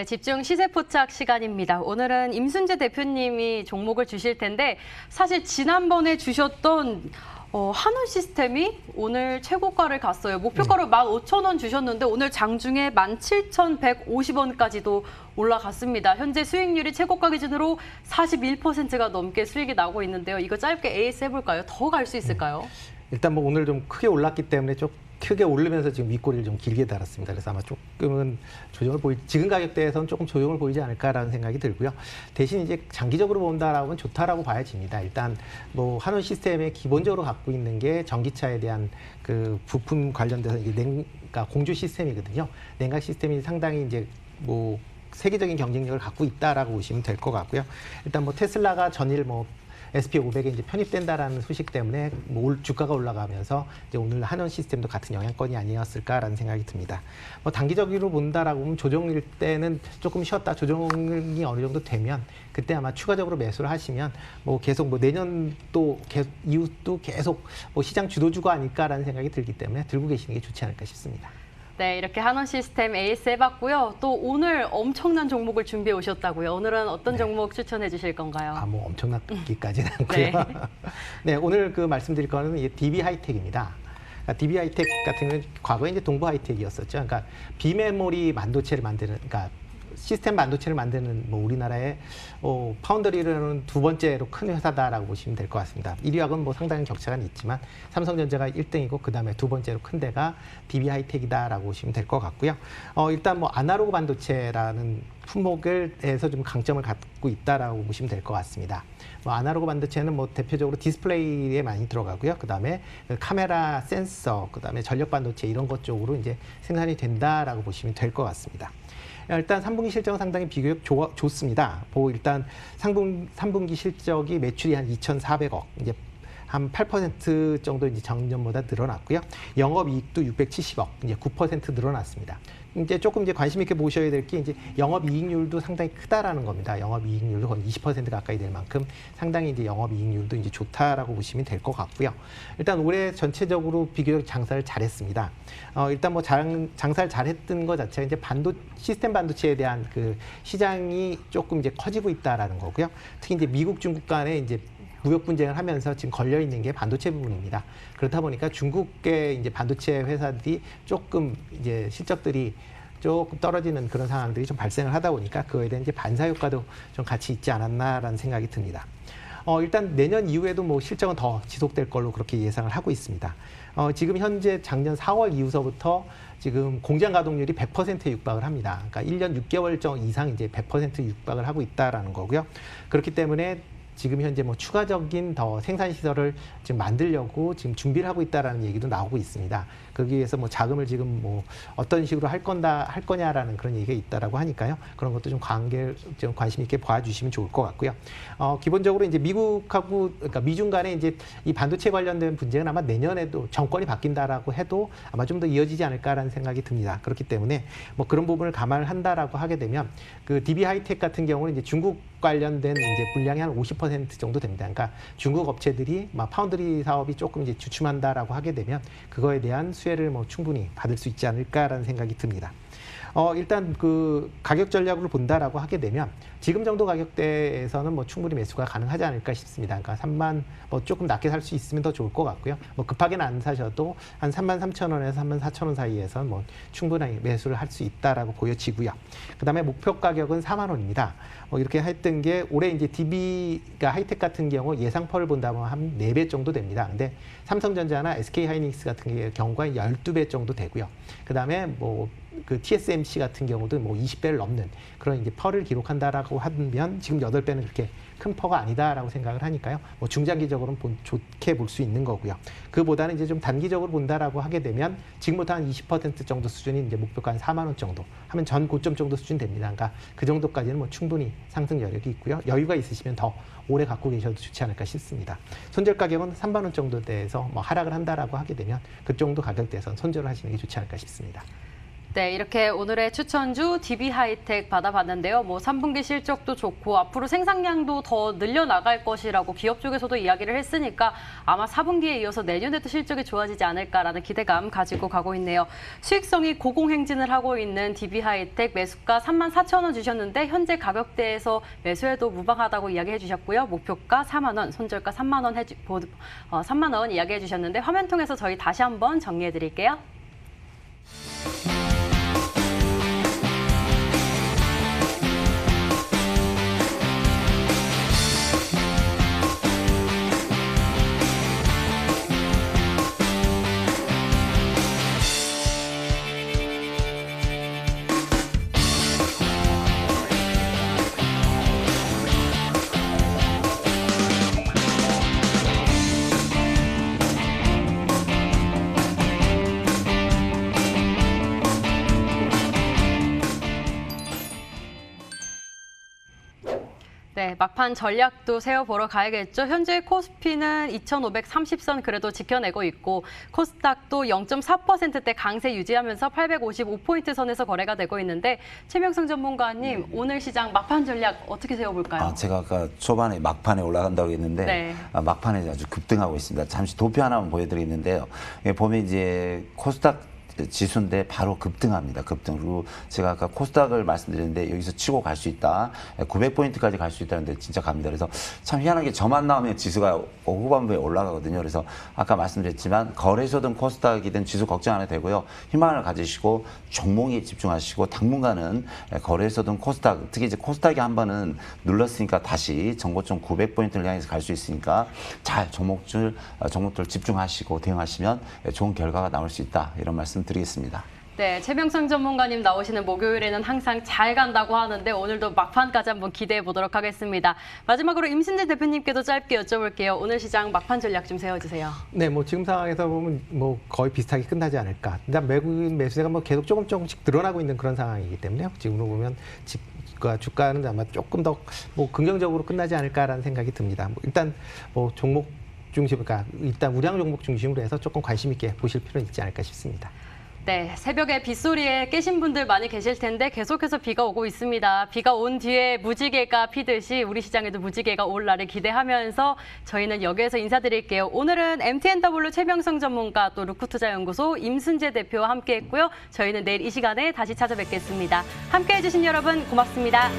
네, 집중 시세 포착 시간입니다. 오늘은 임순재 대표님이 종목을 주실 텐데 사실 지난번에 주셨던 한원 시스템이 오늘 최고가를 갔어요. 목표가를 15,000원 주셨는데 오늘 장중에 17,150원까지도 올라갔습니다. 현재 수익률이 최고가 기준으로 41%가 넘게 수익이 나고 있는데요. 이거 짧게 AS 해볼까요? 더 갈 수 있을까요? 일단 뭐 오늘 좀 크게 올랐기 때문에 좀 크게 오르면서 지금 윗꼬리를 좀 길게 달았습니다. 그래서 아마 조금은 지금 가격대에서는 조금 조정을 보이지 않을까라는 생각이 들고요. 대신 이제 장기적으로 본다라고는 좋다라고 봐야집니다. 일단 뭐 한원 시스템에 기본적으로 갖고 있는 게 전기차에 대한 그 부품 관련돼서 이게 그러니까 공조 시스템이거든요. 냉각 시스템이 상당히 이제 뭐 세계적인 경쟁력을 갖고 있다라고 보시면 될 것 같고요. 일단 뭐 테슬라가 전일 뭐 SP500에 이제 편입된다라는 소식 때문에 뭐 주가가 올라가면서 이제 오늘 한원 시스템도 같은 영향권이 아니었을까라는 생각이 듭니다. 뭐 단기적으로 본다라고 하면 조정일 때는 조금 쉬었다 조정이 어느 정도 되면 그때 아마 추가적으로 매수를 하시면 뭐 계속 뭐 내년도 이후도 계속 뭐 시장 주도주가 아닐까라는 생각이 들기 때문에 들고 계시는 게 좋지 않을까 싶습니다. 네, 이렇게 한원 시스템 AS 해봤고요. 또 오늘 엄청난 종목을 준비해 오셨다고요. 오늘은 어떤 종목 추천해 주실 건가요? 뭐 엄청나기까지는 않고요. 네. 네, 오늘 그 말씀드릴 거는 DB 하이텍입니다. 그러니까 DB 하이텍 같은 경우는 과거에 이제 동부 하이텍이었었죠. 그러니까 비메모리 반도체를 만드는, 그러니까 시스템 반도체를 만드는 뭐 우리나라의 파운더리로는 두 번째로 큰 회사다라고 보시면 될 것 같습니다. 1위하고는 뭐 상당히 격차가 있지만 삼성전자가 1등이고 그 다음에 두 번째로 큰 데가 DB 하이텍이다라고 보시면 될 것 같고요. 일단 뭐 아날로그 반도체라는 품목에서 좀 강점을 갖고 있다라고 보시면 될 것 같습니다. 뭐 아날로그 반도체는 뭐 대표적으로 디스플레이에 많이 들어가고요. 그 다음에 카메라, 센서, 그 다음에 전력 반도체 이런 것 쪽으로 이제 생산이 된다라고 보시면 될 것 같습니다. 일단 3분기 실적은 상당히 비교적 좋습니다. 일단 3분기 실적이 매출이 한 2,400억, 이제 한 8% 정도 이제 작년보다 늘어났고요. 영업이익도 670억, 이제 9% 늘어났습니다. 이제 조금 이제 관심 있게 보셔야 될 게 이제 영업이익률도 상당히 크다라는 겁니다. 영업이익률도 거의 20% 가까이 될 만큼 상당히 이제 영업이익률도 이제 좋다라고 보시면 될 것 같고요. 일단 올해 전체적으로 비교적 장사를 잘했습니다. 일단 뭐 장사를 잘했던 것 자체가 이제 시스템 반도체에 대한 그 시장이 조금 이제 커지고 있다라는 거고요. 특히 이제 미국, 중국 간에 이제 무역 분쟁을 하면서 지금 걸려 있는 게 반도체 부분입니다. 그렇다 보니까 중국의 이제 반도체 회사들이 조금 이제 실적들이 조금 떨어지는 그런 상황들이 좀 발생을 하다 보니까 그거에 대한 이제 반사 효과도 좀 같이 있지 않았나라는 생각이 듭니다. 일단 내년 이후에도 뭐 실적은 더 지속될 걸로 그렇게 예상을 하고 있습니다. 지금 현재 작년 4월 이후서부터 지금 공장 가동률이 100%에 육박을 합니다. 그러니까 1년 6개월 이상 이제 100% 육박을 하고 있다라는 거고요. 그렇기 때문에 지금 현재 뭐 추가적인 더 생산 시설을 지금 만들려고 지금 준비를 하고 있다라는 얘기도 나오고 있습니다. 거기 위해서 뭐 자금을 지금 뭐 어떤 식으로 할 거냐라는 그런 얘기가 있다라고 하니까요. 그런 것도 좀 관심 있게 봐주시면 좋을 것 같고요. 기본적으로 이제 미국하고 그러니까 미중 간에 이제 이 반도체 관련된 분쟁은 아마 내년에도 정권이 바뀐다라고 해도 아마 좀 더 이어지지 않을까라는 생각이 듭니다. 그렇기 때문에 뭐 그런 부분을 감안을 한다라고 하게 되면 그 DB 하이텍 같은 경우는 이제 중국 관련된 이제 물량이 한 50% 정도 됩니다. 그러니까 중국 업체들이 막 파운드리 사업이 조금 이제 주춤한다라고 하게 되면 그거에 대한 수혜를 뭐 충분히 받을 수 있지 않을까라는 생각이 듭니다. 일단 그 가격 전략으로 본다라고 하게 되면 지금 정도 가격대에서는 뭐 충분히 매수가 가능하지 않을까 싶습니다. 그러니까 3만 뭐 조금 낮게 살 수 있으면 더 좋을 것 같고요. 뭐 급하게는 안 사셔도 한 33,000원에서 34,000원 사이에서 뭐 충분히 매수를 할 수 있다라고 보여지고요. 그다음에 목표 가격은 4만 원입니다. 이렇게 했던 게 올해 이제 DB가 하이텍 같은 경우 예상퍼를 본다면 한 4배 정도 됩니다. 근데 삼성전자나 SK하이닉스 같은 경우가 12배 정도 되고요. 그다음에 뭐 그 TSMC 같은 경우도 뭐 20배를 넘는 그런 이제 퍼를 기록한다라고 하면 지금 8배는 그렇게 큰 퍼가 아니다라고 생각을 하니까요. 뭐 중장기적으로는 좋게 볼 수 있는 거고요. 그보다는 이제 좀 단기적으로 본다라고 하게 되면 지금부터 한 20% 정도 수준이 이제 목표가 한 4만 원 정도 하면 전 고점 정도 수준 됩니다. 그러니까 그 정도까지는 뭐 충분히 상승 여력이 있고요. 여유가 있으시면 더 오래 갖고 계셔도 좋지 않을까 싶습니다. 손절 가격은 3만 원 정도 대에서 뭐 하락을 한다라고 하게 되면 그 정도 가격대에서 손절을 하시는 게 좋지 않을까 싶습니다. 네, 이렇게 오늘의 추천주 DB하이텍 받아봤는데요. 뭐 3분기 실적도 좋고 앞으로 생산량도 더 늘려나갈 것이라고 기업 쪽에서도 이야기를 했으니까 아마 4분기에 이어서 내년에도 실적이 좋아지지 않을까라는 기대감 가지고 가고 있네요. 수익성이 고공행진을 하고 있는 DB하이텍 매수가 34,000원 주셨는데 현재 가격대에서 매수해도 무방하다고 이야기해 주셨고요. 목표가 4만 원, 손절가 3만 원 3만 원 이야기해 주셨는데 화면 통해서 저희 다시 한번 정리해 드릴게요. 네, 막판 전략도 세워보러 가야겠죠. 현재 코스피는 2,530선 그래도 지켜내고 있고 코스닥도 0.4%대 강세 유지하면서 855포인트 선에서 거래가 되고 있는데 최명성 전문가님, 오늘 시장 막판 전략 어떻게 세워볼까요? 제가 아까 초반에 막판에 올라간다고 했는데 네. 막판에 아주 급등하고 있습니다. 잠시 도표 하나만 보여드리겠는데요. 보면 이제 코스닥 지수인데 바로 급등합니다. 급등. 그리고 제가 아까 코스닥을 말씀드렸는데 여기서 치고 갈 수 있다. 900포인트까지 갈 수 있다는데 진짜 갑니다. 그래서 참 희한하게 저만 나오면 지수가 후반부에 올라가거든요. 그래서 아까 말씀드렸지만 거래소든 코스닥이든 지수 걱정 안 해도 되고요. 희망을 가지시고 종목에 집중하시고 당분간은 거래소든 코스닥, 특히 이제 코스닥이 한 번은 눌렀으니까 다시 정고점 900포인트를 향해서 갈 수 있으니까 잘 종목들 집중하시고 대응하시면 좋은 결과가 나올 수 있다. 이런 말씀 드리겠습니다. 네, 최명성 전문가님 나오시는 목요일에는 항상 잘 간다고 하는데 오늘도 막판까지 한번 기대해 보도록 하겠습니다. 마지막으로 임순재 대표님께도 짧게 여쭤볼게요. 오늘 시장 막판 전략 좀 세워주세요. 네, 뭐 지금 상황에서 보면 뭐 거의 비슷하게 끝나지 않을까. 일단 외국인 매수세가 뭐 계속 조금씩 늘어나고 있는 그런 상황이기 때문에요. 지금으로 보면 주가는 아마 조금 더 뭐 긍정적으로 끝나지 않을까라는 생각이 듭니다. 일단 뭐 종목 중심, 그러니까 일단 우량 종목 중심으로 해서 조금 관심 있게 보실 필요는 있지 않을까 싶습니다. 네, 새벽에 빗소리에 깨신 분들 많이 계실 텐데 계속해서 비가 오고 있습니다. 비가 온 뒤에 무지개가 피듯이 우리 시장에도 무지개가 올 날을 기대하면서 저희는 여기에서 인사드릴게요. 오늘은 MTNW 최명성 전문가 또 루크투자연구소 임순재 대표와 함께했고요. 저희는 내일 이 시간에 다시 찾아뵙겠습니다. 함께해 주신 여러분 고맙습니다.